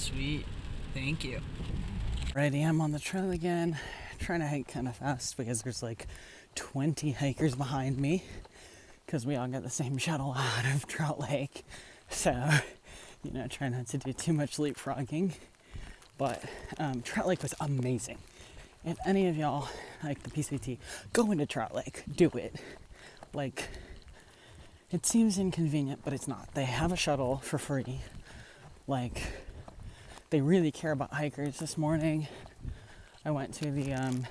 Sweet. Thank you. Alrighty, I'm on the trail again, trying to hike kind of fast because there's like 20 hikers behind me because we all got the same shuttle out of Trout Lake. So, try not to do too much leapfrogging. But Trout Lake was amazing. If any of y'all like the PCT, go into Trout Lake. Do it. Like, it seems inconvenient, but it's not. They have a shuttle for free. Like, they really care about hikers. This morning, I went to the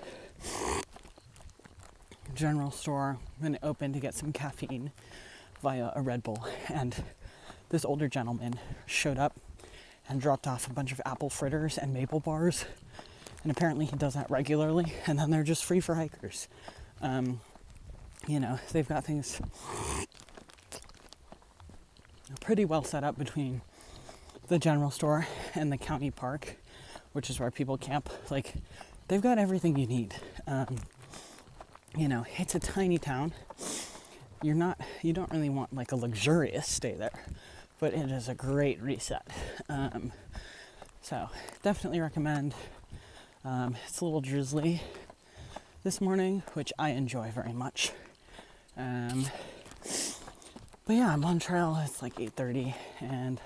general store when it opened to get some caffeine via a Red Bull. And this older gentleman showed up and dropped off a bunch of apple fritters and maple bars. And apparently he does that regularly. And then they're just free for hikers. They've got things pretty well set up between the general store and the county park, which is where people camp. Like, they've got everything you need. It's a tiny town. You don't really want like a luxurious stay there, but it is a great reset. So definitely recommend. It's a little drizzly this morning, which I enjoy very much. But yeah, I'm on trail. It's like 8:30 and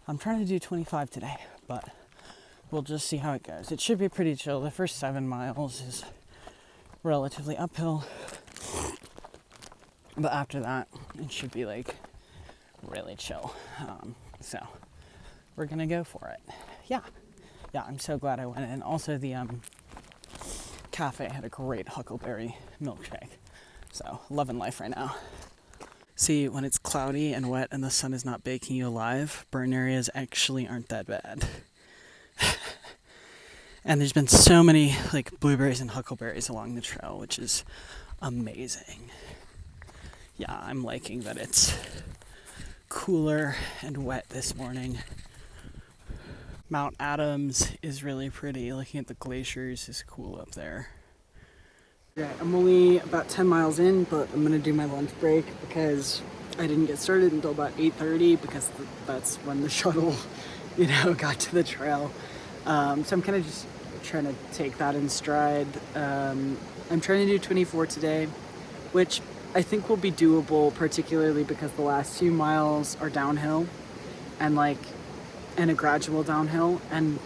I'm trying to do 25 today, but we'll just see how it goes. It should be pretty chill. The first 7 miles is relatively uphill, but after that, it should be like really chill. So we're gonna go for it. Yeah, I'm so glad I went in. Also, the cafe had a great huckleberry milkshake. So loving life right now. See, when it's cloudy and wet and the sun is not baking you alive, burn areas actually aren't that bad. And there's been so many like blueberries and huckleberries along the trail, which is amazing. Yeah, I'm liking that it's cooler and wet this morning. Mount Adams is really pretty. Looking at the glaciers is cool up there. Yeah, I'm only about 10 miles in, but I'm gonna do my lunch break because I didn't get started until about 8:30 because that's when the shuttle, got to the trail. So I'm kind of just trying to take that in stride. I'm trying to do 24 today, which I think will be doable, particularly because the last few miles are downhill and a gradual downhill. And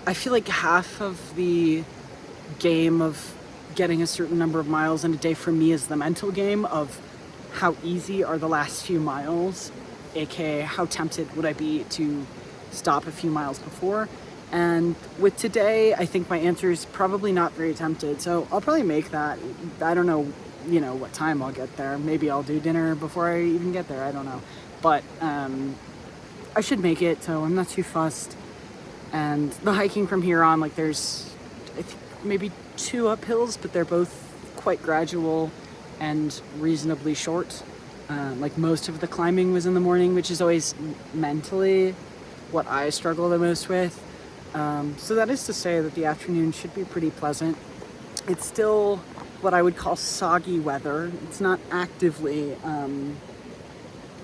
I feel like half of the game of getting a certain number of miles in a day for me is the mental game of how easy are the last few miles, aka how tempted would I be to stop a few miles before. And with today, I think my answer is probably not very tempted. So I'll probably make that. I don't know, what time I'll get there. Maybe I'll do dinner before I even get there. I don't know. But I should make it, so I'm not too fussed. And the hiking from here on, there's, I think, maybe 2 uphills, but they're both quite gradual and reasonably short. Most of the climbing was in the morning, which is always mentally what I struggle the most with. So that is to say that the afternoon should be pretty pleasant. It's still what I would call soggy weather. It's not actively, I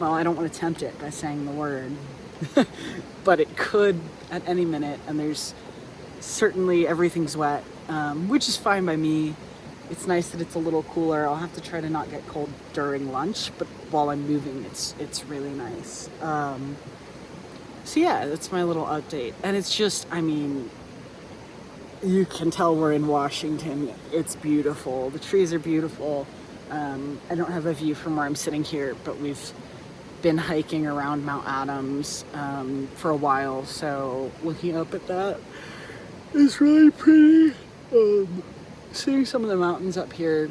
don't want to tempt it by saying the word, but it could at any minute, and there's certainly everything's wet, which is fine by me. It's nice that it's a little cooler. I'll have to try to not get cold during lunch, but while I'm moving, it's really nice. So yeah, that's my little update. And it's just, you can tell we're in Washington. It's beautiful. The trees are beautiful. I don't have a view from where I'm sitting here, but we've been hiking around Mount Adams for a while, so looking up at that is really pretty. Seeing some of the mountains up here,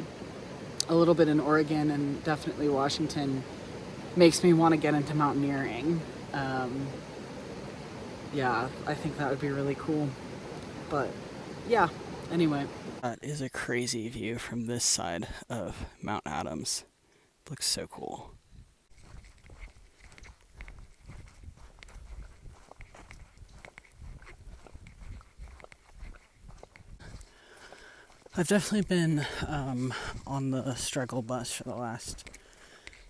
a little bit in Oregon and definitely Washington, makes me want to get into mountaineering. Yeah, I think that would be really cool. But yeah, anyway. That is a crazy view from this side of Mount Adams. Looks so cool. I've definitely been on the struggle bus for the last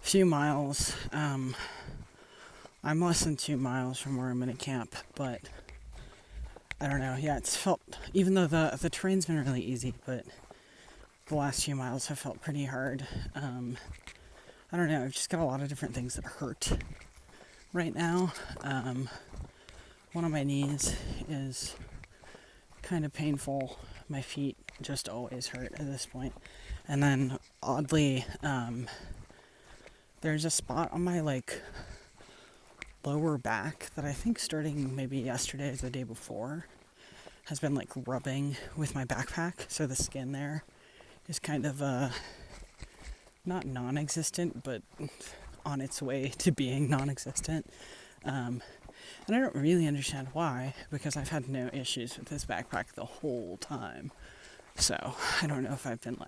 few miles. I'm less than 2 miles from where I'm gonna camp, but I don't know. Yeah, it's felt, even though the terrain's been really easy, but the last few miles have felt pretty hard. I don't know. I've just got a lot of different things that hurt right now. One of my knees is kind of painful. My feet just always hurt at this point. And then oddly, there's a spot on my lower back that I think starting maybe yesterday or the day before has been rubbing with my backpack. So the skin there is kind of not non-existent, but on its way to being non-existent. And I don't really understand why, because I've had no issues with this backpack the whole time. So I don't know if I've been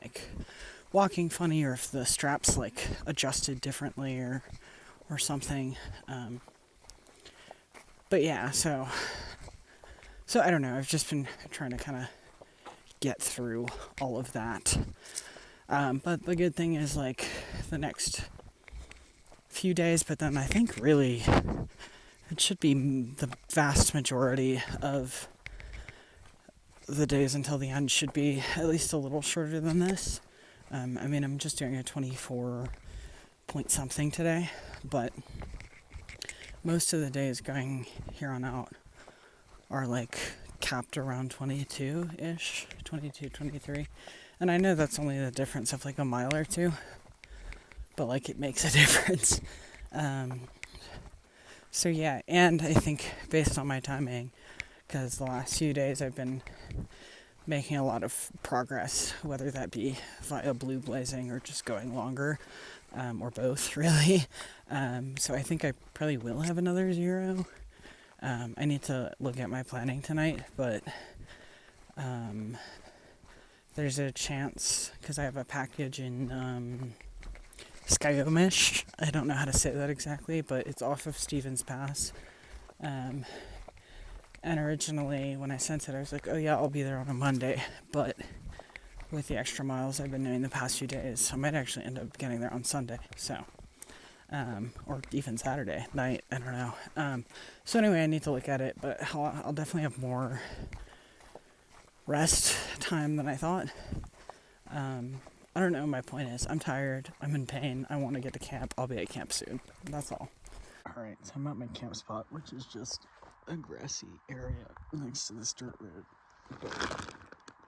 walking funny, or if the straps adjusted differently or something. But yeah, so I don't know. I've just been trying to kind of get through all of that. But the good thing is the next few days, but then I think really it should be the vast majority of the days until the end should be at least a little shorter than this. I mean, I'm just doing a 24 point something today, but most of the days going here on out are capped around 22-ish, 22, 23. And I know that's only the difference of a mile or two, but it makes a difference. So yeah, and I think based on my timing, because the last few days I've been making a lot of progress, whether that be via blue blazing or just going longer, or both really. So I think I probably will have another 0. I need to look at my planning tonight, but there's a chance, because I have a package in Skygomish. I don't know how to say that exactly, but it's off of Stevens Pass. And originally, when I sent it, I was like, oh yeah, I'll be there on a Monday. But with the extra miles I've been doing the past few days, I might actually end up getting there on Sunday. So, or even Saturday night, I don't know. So anyway, I need to look at it, but I'll definitely have more rest time than I thought. I don't know, my point is, I'm tired, I'm in pain, I want to get to camp, I'll be at camp soon. That's all. Alright, so I'm at my camp spot, which is just a grassy area next to this dirt road. But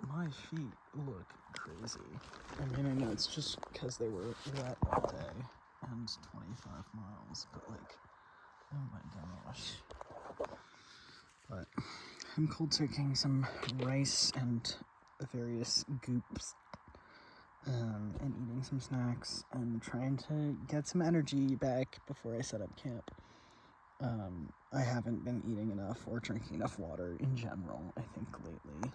my feet look crazy. I mean, I know it's just because they were wet all day and 25 miles, but oh my gosh. But I'm cold soaking some rice and various goops, and eating some snacks and trying to get some energy back before I set up camp. I haven't been eating enough or drinking enough water in general, I think, lately.